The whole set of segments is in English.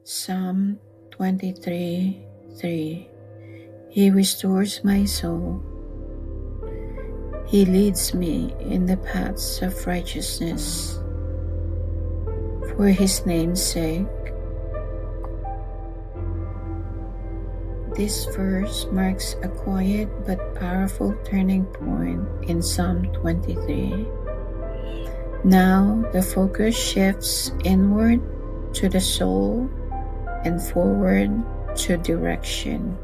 Psalm 23:3. He restores my soul. He leads me in the paths of righteousness for his name's sake. This verse marks a quiet but powerful turning point in Psalm 23. Now the focus shifts inward to the soul and forward to direction.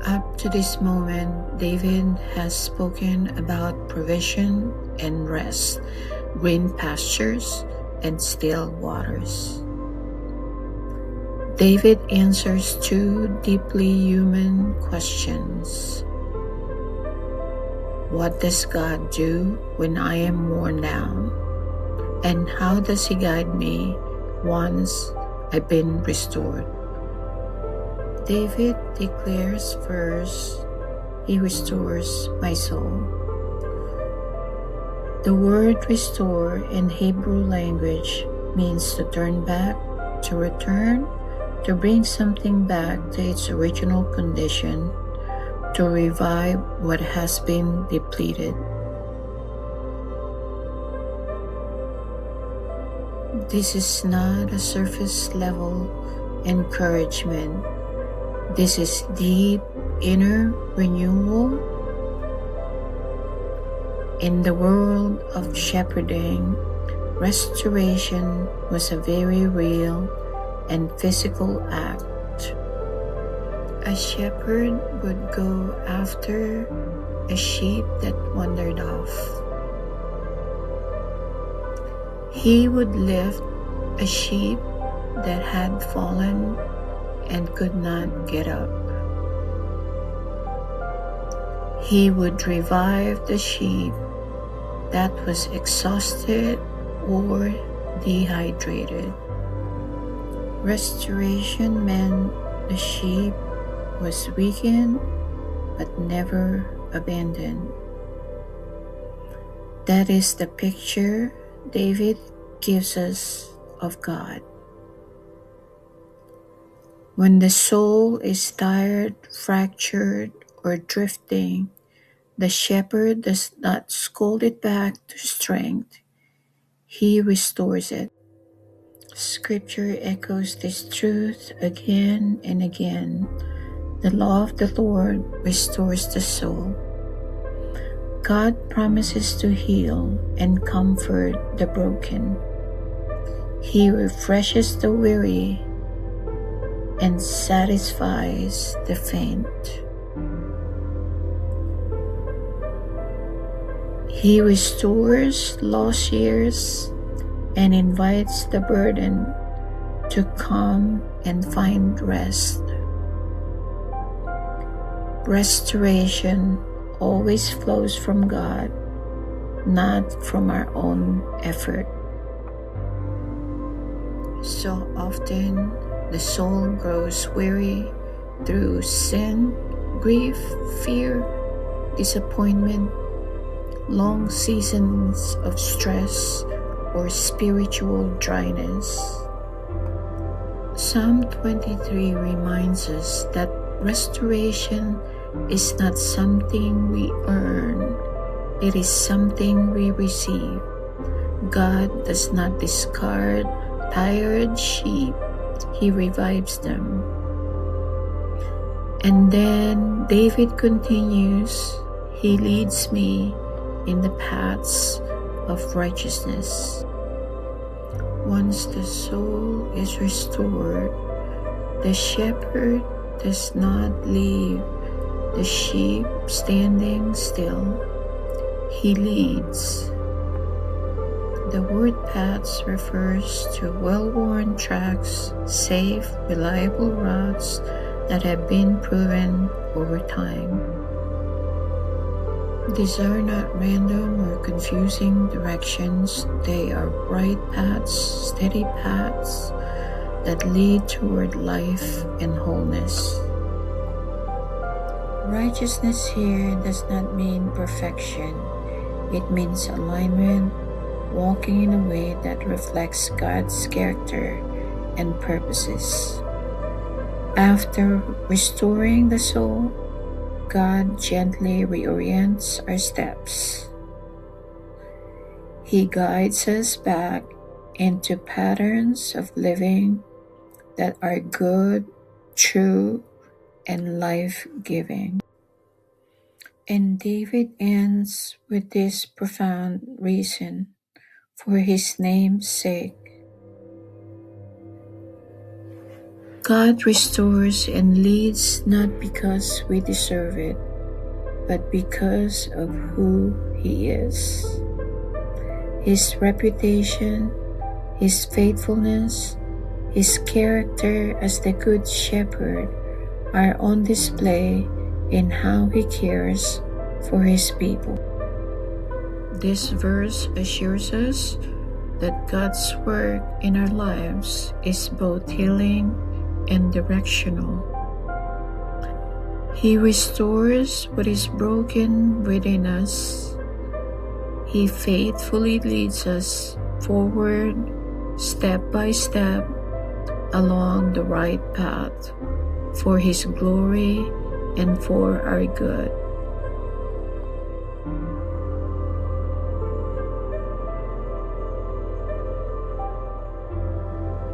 Up to this moment, David has spoken about provision and rest, green pastures, and still waters. David answers two deeply human questions. What does God do when I am worn down? And how does He guide me once I've been restored? David declares first, He restores my soul. The word restore in Hebrew language means to turn back, to return, to bring something back to its original condition, to revive what has been depleted. This is not a surface level encouragement. This is deep inner renewal. In the world of shepherding, restoration was a very real and physical act. A shepherd would go after a sheep that wandered off. He would lift a sheep that had fallen and could not get up. He would revive the sheep that was exhausted or dehydrated. Restoration meant the sheep was weakened but never abandoned. That is the picture David gives us of God. When the soul is tired, fractured, or drifting, the shepherd does not scold it back to strength. He restores it. Scripture echoes this truth again and again. The law of the Lord restores the soul. God promises to heal and comfort the broken. He refreshes the weary and satisfies the faint. He restores lost years and invites the burden to come and find rest. Restoration always flows from God, not from our own effort. So often, the soul grows weary through sin, grief, fear, disappointment, long seasons of stress, or spiritual dryness. Psalm 23 reminds us that restoration is not something we earn, it is something we receive. God does not discard tired sheep, He revives them. And then David continues, He leads me in the paths of righteousness. Once the soul is restored, the shepherd does not leave the sheep standing still. He leads. The word paths refers to well-worn tracks, safe, reliable routes that have been proven over time. These are not random or confusing directions. They are bright paths, steady paths that lead toward life and wholeness. Righteousness here does not mean perfection. It means alignment, walking in a way that reflects God's character and purposes. After restoring the soul, God gently reorients our steps. He guides us back into patterns of living that are good, true, and life-giving. And David ends with this profound reason: for his name's sake. God restores and leads not because we deserve it, but because of who he is. His reputation, his faithfulness, his character as the Good Shepherd are on display in how he cares for his people. This verse assures us that God's work in our lives is both healing and directional. He restores what is broken within us. He faithfully leads us forward, step by step, along the right path, for his glory and for our good.